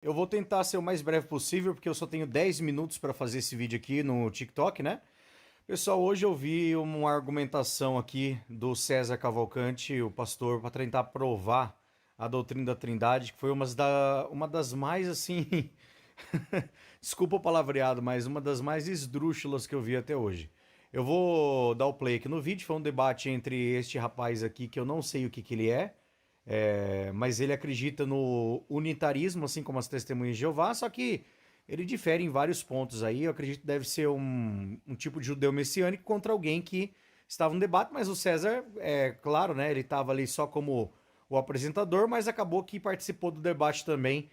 Eu vou tentar ser o mais breve possível, porque eu só tenho 10 minutos para fazer esse vídeo aqui no TikTok, né? Pessoal, hoje eu vi uma argumentação aqui do César Cavalcante, o pastor, para tentar provar a doutrina da Trindade, que foi uma das mais, assim, desculpa o palavreado, mas uma das mais esdrúxulas que eu vi até hoje. Eu vou dar o play aqui no vídeo, foi um debate entre este rapaz aqui, que eu não sei o que que ele mas ele acredita no unitarismo, assim como as testemunhas de Jeová, só que ele difere em vários pontos aí. Eu acredito que deve ser um tipo de judeu messiânico contra alguém que estava no debate, mas o César, claro, né? Ele estava ali só como o apresentador, mas acabou que participou do debate também.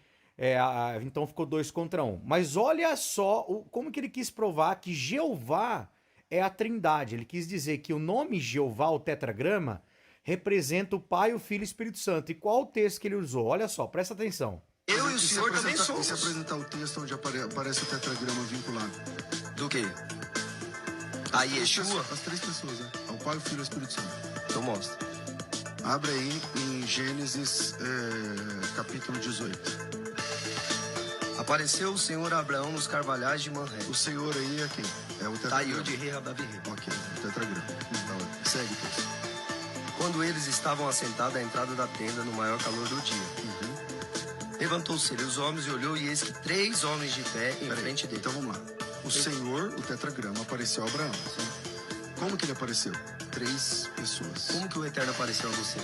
Então ficou 2 contra 1. Mas olha só como que ele quis provar que Jeová é a Trindade. Ele quis dizer que o nome Jeová, o tetragrama, representa o Pai, o Filho e o Espírito Santo. E qual o texto que ele usou? Olha só, presta atenção. Eu e o senhor também E somos. se apresentar o texto onde aparece o tetragrama vinculado? Do quê? A Yeshua? As três pessoas, né? Ao Pai, o Filho e o Espírito Santo. Então mostra. Abre aí em Gênesis capítulo 18. Apareceu o senhor Abraão nos carvalhais de Manré. O Senhor aí é quem? É o Taiu tetragrama. de Rei Rababirri. Ok, o tetragrama. Então, segue o texto. Quando eles estavam assentados à entrada da tenda no maior calor do dia. Levantou-se ele os homens e olhou, e eis que 3 homens de pé em frente dele. Então vamos lá. O Senhor, o tetragrama, apareceu a Abraão. Como que ele apareceu? 3 pessoas. Como que o Eterno apareceu a você?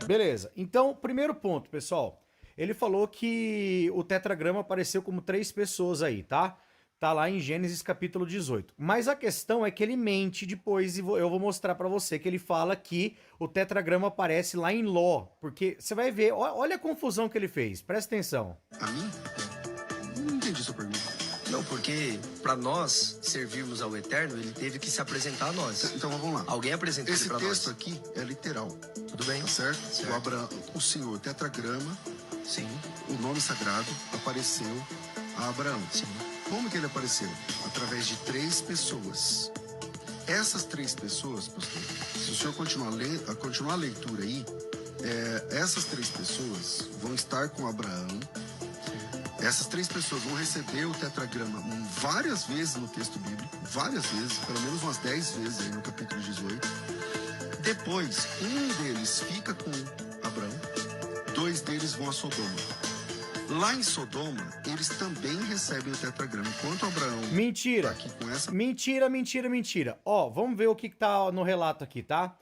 Beleza. Então, primeiro ponto, pessoal. Ele falou que o tetragrama apareceu como 3 pessoas aí, tá? Tá lá em Gênesis capítulo 18. Mas a questão é que ele mente depois, e eu vou mostrar pra você que ele fala que o tetragrama aparece lá em Ló. Porque você vai ver, olha a confusão que ele fez. Presta atenção. A mim? Não entendi sua pergunta. Não, porque para nós servirmos ao Eterno, ele teve que se apresentar a nós. Então vamos lá. Alguém apresentou Esse ele para nós. texto aqui é literal. Tudo bem? Tá certo? Certo. O Abraão, o Senhor, tetragrama, Sim, o nome sagrado, apareceu a Abraão. sim. Como que ele apareceu? Através de 3 pessoas. Essas 3 pessoas, pastor, se o senhor continuar a leitura aí, essas 3 pessoas vão estar com Abraão. Essas 3 pessoas vão receber o tetragrama várias vezes no texto bíblico, várias vezes, pelo menos umas 10 vezes aí no capítulo 18. Depois, um deles fica com Abraão, 2 deles vão a Sodoma. Lá em Sodoma, eles também recebem o tetragrama. Enquanto Abraão Mentira. tá aqui com essa... Mentira. Ó, vamos ver o que tá no relato aqui, tá?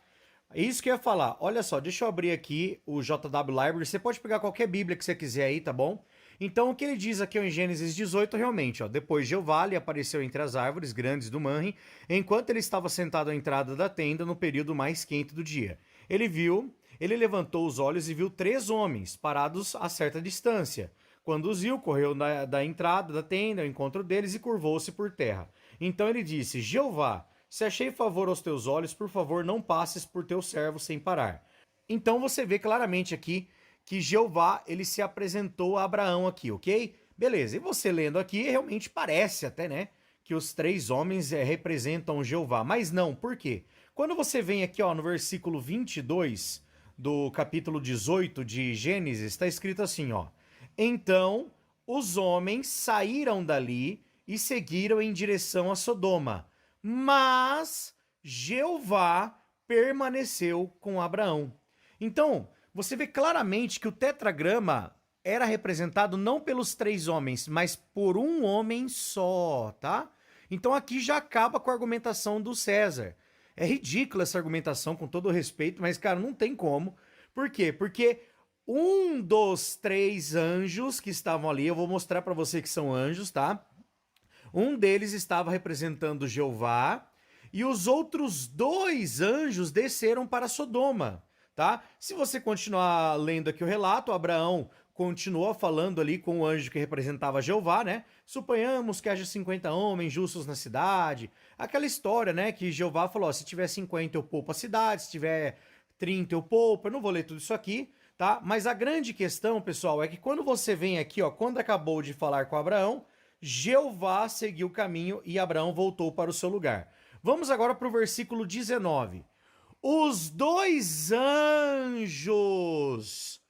Isso que eu ia falar. Olha só, deixa eu abrir aqui o JW Library. Você pode pegar qualquer bíblia que você quiser aí, tá bom? Então, o que ele diz aqui em Gênesis 18, realmente, ó. Depois Jeová lhe apareceu entre as árvores grandes do Manre, enquanto ele estava sentado à entrada da tenda no período mais quente do dia. Ele levantou os olhos e viu 3 homens parados a certa distância. Quando os viu, correu da entrada da tenda ao encontro deles e curvou-se por terra. Então ele disse: Jeová, se achei favor aos teus olhos, por favor, não passes por teu servo sem parar. Então você vê claramente aqui que Jeová, ele se apresentou a Abraão aqui, ok? Beleza, e você lendo aqui, realmente parece até, né, que os 3 homens representam Jeová. Mas não, por quê? Quando você vem aqui, ó, no versículo 22 do capítulo 18 de Gênesis, está escrito assim, ó. Então os homens saíram dali e seguiram em direção a Sodoma, mas Jeová permaneceu com Abraão. Então, você vê claramente que o tetragrama era representado não pelos 3 homens, mas por um homem só, tá? Então aqui já acaba com a argumentação do César. É ridícula essa argumentação, com todo o respeito, mas, cara, não tem como. Por quê? Porque um dos 3 anjos que estavam ali, eu vou mostrar pra você que são anjos, tá? Um deles estava representando Jeová e os outros 2 anjos desceram para Sodoma, tá? Se você continuar lendo aqui o relato, Abraão continua falando ali com o anjo que representava Jeová, né? Suponhamos que haja 50 homens justos na cidade. Aquela história, né? Que Jeová falou, ó, se tiver 50 eu poupo a cidade, se tiver 30 eu poupo. Eu não vou ler tudo isso aqui, tá? Mas a grande questão, pessoal, é que quando você vem aqui, ó, quando acabou de falar com Abraão, Jeová seguiu o caminho e Abraão voltou para o seu lugar. Vamos agora para o versículo 19. Os 2 anjos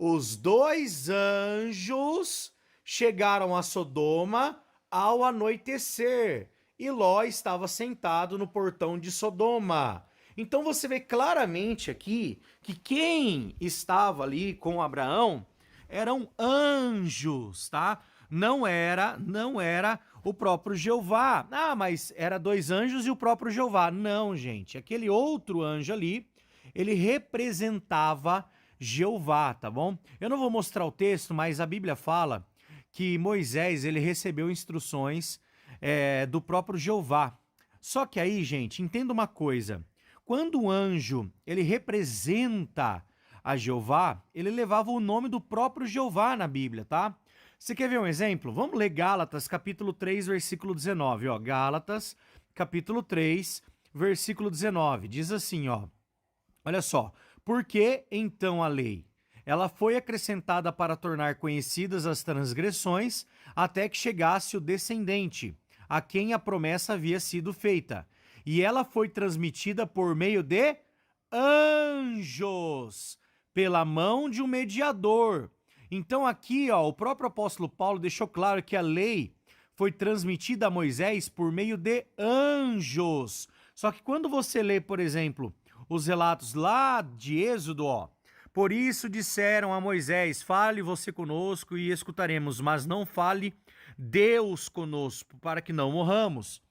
os dois anjos chegaram a Sodoma ao anoitecer, e Ló estava sentado no portão de Sodoma. Então você vê claramente aqui que quem estava ali com Abraão eram anjos, tá? Não era o próprio Jeová. Ah, mas era dois anjos e o próprio Jeová. Não, gente. Aquele outro anjo ali, ele representava Jeová, tá bom? Eu não vou mostrar o texto, mas a Bíblia fala que Moisés, ele recebeu instruções do próprio Jeová. Só que aí, gente, entenda uma coisa. Quando o anjo, ele representa a Jeová, ele levava o nome do próprio Jeová na Bíblia, tá? Você quer ver um exemplo? Vamos ler Gálatas, capítulo 3, versículo 19, ó. Gálatas, capítulo 3, versículo 19. Diz assim, ó. Olha só. Por que então a lei? Ela foi acrescentada para tornar conhecidas as transgressões, até que chegasse o descendente, a quem a promessa havia sido feita. E ela foi transmitida por meio de anjos, pela mão de um mediador. Então aqui, ó, o próprio apóstolo Paulo deixou claro que a lei foi transmitida a Moisés por meio de anjos. Só que quando você lê, por exemplo, os relatos lá de Êxodo, ó, por isso disseram a Moisés, fale você conosco e escutaremos, mas não fale Deus conosco, para que não morramos.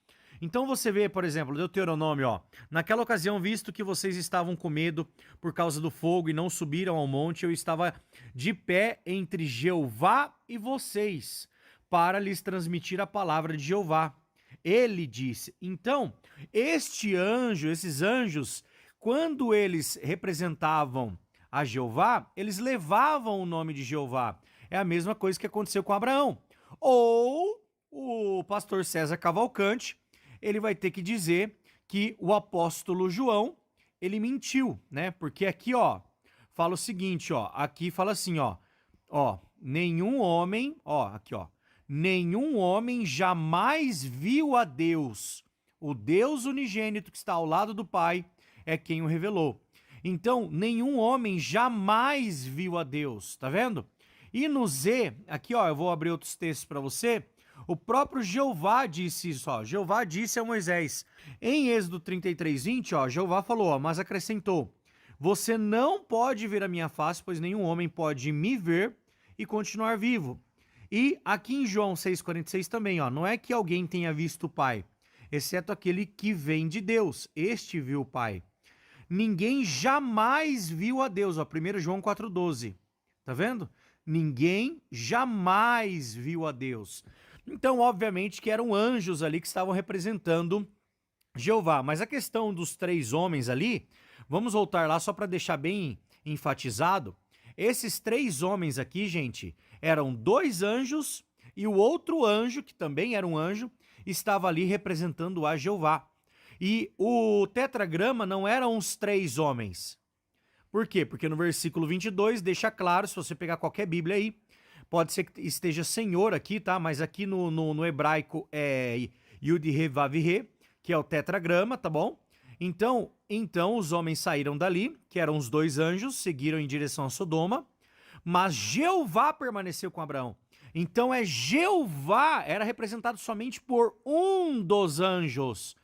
Então você vê, por exemplo, Deuteronômio, ó, naquela ocasião, visto que vocês estavam com medo por causa do fogo e não subiram ao monte, eu estava de pé entre Jeová e vocês, para lhes transmitir a palavra de Jeová. Ele disse, então, esses anjos, quando eles representavam a Jeová, eles levavam o nome de Jeová. É a mesma coisa que aconteceu com Abraão. Ou o pastor César Cavalcante, ele vai ter que dizer que o apóstolo João, ele mentiu, né? Porque aqui, ó, fala o seguinte, ó, aqui fala assim, ó, nenhum homem, ó, aqui, ó, nenhum homem jamais viu a Deus. O Deus unigênito que está ao lado do Pai é quem o revelou. Então, nenhum homem jamais viu a Deus, tá vendo? E no Z, aqui, ó, eu vou abrir outros textos para você. O próprio Jeová disse isso, ó. Jeová disse a Moisés. Em Êxodo 33, 20, ó, Jeová falou, ó, mas acrescentou, você não pode ver a minha face, pois nenhum homem pode me ver e continuar vivo. E aqui em João 6,46 também, ó, não é que alguém tenha visto o Pai, exceto aquele que vem de Deus, este viu o Pai. Ninguém jamais viu a Deus, ó, 1 João 4,12, tá vendo? Ninguém jamais viu a Deus. Então, obviamente, que eram anjos ali que estavam representando Jeová. Mas a questão dos três homens ali, vamos voltar lá só para deixar bem enfatizado. Esses três homens aqui, gente, eram dois anjos e o outro anjo, que também era um anjo, estava ali representando a Jeová. E o tetragrama não eram os três homens. Por quê? Porque no versículo 22 deixa claro, se você pegar qualquer Bíblia aí, pode ser que esteja Senhor aqui, tá? Mas aqui no hebraico é Yud-He-Vav-He, que é o tetragrama, tá bom? Então os homens saíram dali, que eram os dois anjos, seguiram em direção a Sodoma, mas Jeová permaneceu com Abraão. Então Jeová era representado somente por um dos anjos,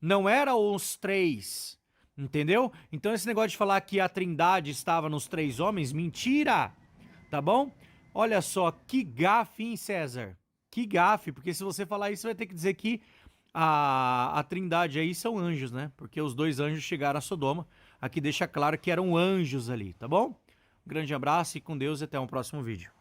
não eram os três, entendeu? Então esse negócio de falar que a Trindade estava nos três homens, mentira, tá bom? Olha só, que gafe, hein, César? Que gafe, porque se você falar isso, vai ter que dizer que a Trindade aí são anjos, né? Porque os dois anjos chegaram a Sodoma. Aqui deixa claro que eram anjos ali, tá bom? Um grande abraço e com Deus e até um próximo vídeo.